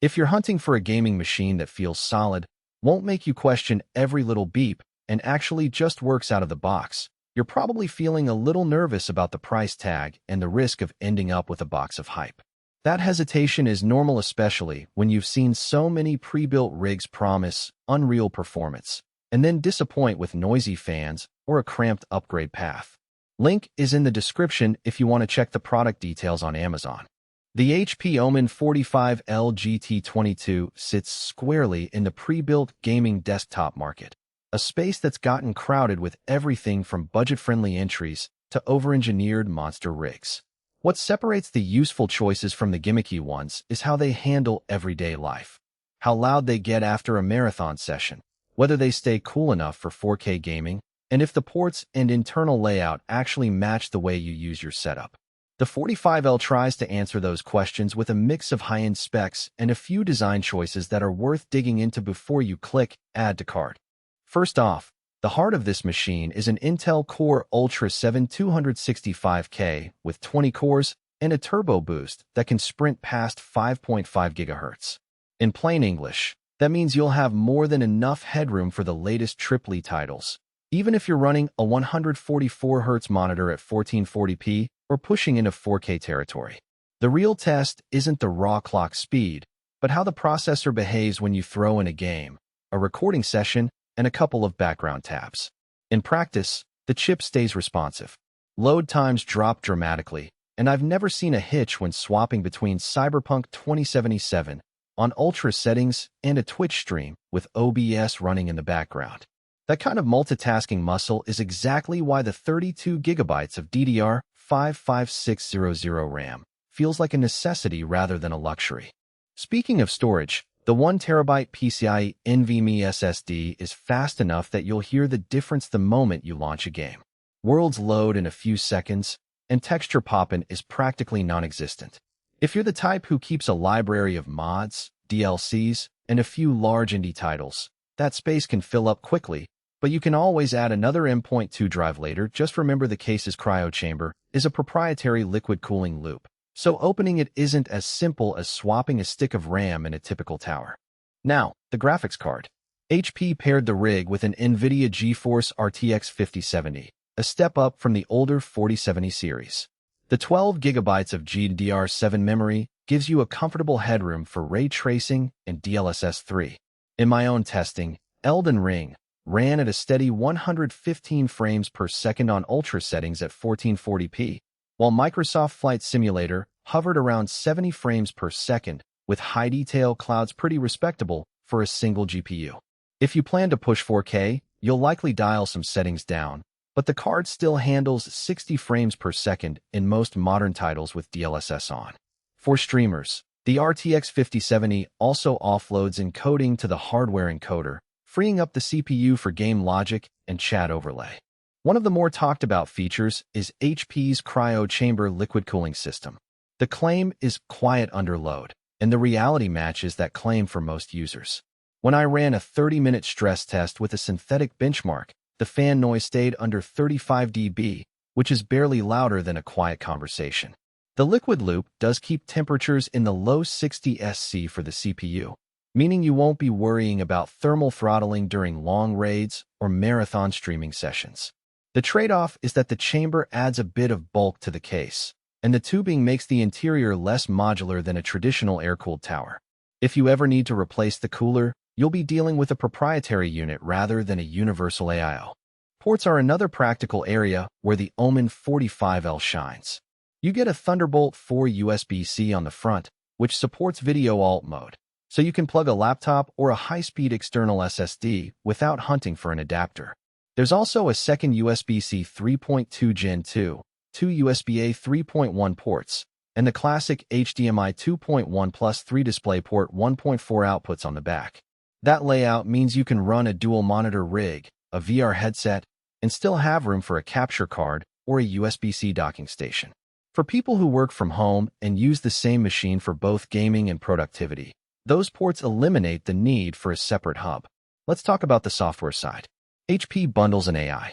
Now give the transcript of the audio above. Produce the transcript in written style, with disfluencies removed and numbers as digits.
If you're hunting for a gaming machine that feels solid, won't make you question every little beep, and actually just works out of the box, you're probably feeling a little nervous about the price tag and the risk of ending up with a box of hype. That hesitation is normal, especially when you've seen so many pre-built rigs promise unreal performance and then disappoint with noisy fans or a cramped upgrade path. Link is in the description if you want to check the product details on Amazon. The HP OMEN 45L GT22 sits squarely in the pre-built gaming desktop market, a space that's gotten crowded with everything from budget-friendly entries to over-engineered monster rigs. What separates the useful choices from the gimmicky ones is how they handle everyday life, how loud they get after a marathon session, whether they stay cool enough for 4K gaming, and if the ports and internal layout actually match the way you use your setup. The 45L tries to answer those questions with a mix of high-end specs and a few design choices that are worth digging into before you click Add to Cart. First off, the heart of this machine is an Intel Core Ultra 7 265K with 20 cores and a turbo boost that can sprint past 5.5 GHz. In plain English, that means you'll have more than enough headroom for the latest AAA titles, even if you're running a 144Hz monitor at 1440p or pushing into 4K territory. The real test isn't the raw clock speed, but how the processor behaves when you throw in a game, a recording session, and a couple of background tabs. In practice, the chip stays responsive. Load times drop dramatically, and I've never seen a hitch when swapping between Cyberpunk 2077 on Ultra settings and a Twitch stream with OBS running in the background. That kind of multitasking muscle is exactly why the 32 GB of DDR5 RAM feels like a necessity rather than a luxury. Speaking of storage, the 1TB PCIe NVMe SSD is fast enough that you'll hear the difference the moment you launch a game. Worlds load in a few seconds, and texture popping is practically non-existent. If you're the type who keeps a library of mods, DLCs, and a few large indie titles, that space can fill up quickly, but you can always add another M.2 drive later. Just remember the case's cryo chamber is a proprietary liquid cooling loop, so opening it isn't as simple as swapping a stick of RAM in a typical tower. Now, the graphics card. HP paired the rig with an NVIDIA GeForce RTX 5070, a step up from the older 4070 series. The 12 GB of GDDR7 memory gives you a comfortable headroom for ray tracing and DLSS 3. In my own testing, Elden Ring ran at a steady 115 frames per second on Ultra settings at 1440p, while Microsoft Flight Simulator hovered around 70 frames per second, with high-detail clouds pretty respectable for a single GPU. If you plan to push 4K, you'll likely dial some settings down, but the card still handles 60 frames per second in most modern titles with DLSS on. For streamers, the RTX 5070 also offloads encoding to the hardware encoder, freeing up the CPU for game logic and chat overlay. One of the more talked about features is HP's cryo chamber liquid cooling system. The claim is quiet under load, and the reality matches that claim for most users. When I ran a 30-minute stress test with a synthetic benchmark, the fan noise stayed under 35 dB, which is barely louder than a quiet conversation. The liquid loop does keep temperatures in the low 60 SC for the CPU, meaning you won't be worrying about thermal throttling during long raids or marathon streaming sessions. The trade-off is that the chamber adds a bit of bulk to the case, and the tubing makes the interior less modular than a traditional air-cooled tower. If you ever need to replace the cooler, you'll be dealing with a proprietary unit rather than a universal AIO. Ports are another practical area where the OMEN 45L shines. You get a Thunderbolt 4 USB-C on the front, which supports video alt mode, so you can plug a laptop or a high-speed external SSD without hunting for an adapter. There's also a second USB-C 3.2 Gen 2, two USB-A 3.1 ports, and the classic HDMI 2.1 plus 3 DisplayPort 1.4 outputs on the back. That layout means you can run a dual-monitor rig, a VR headset, and still have room for a capture card or a USB-C docking station. For people who work from home and use the same machine for both gaming and productivity, those ports eliminate the need for a separate hub. Let's talk about the software side. HP bundles an AI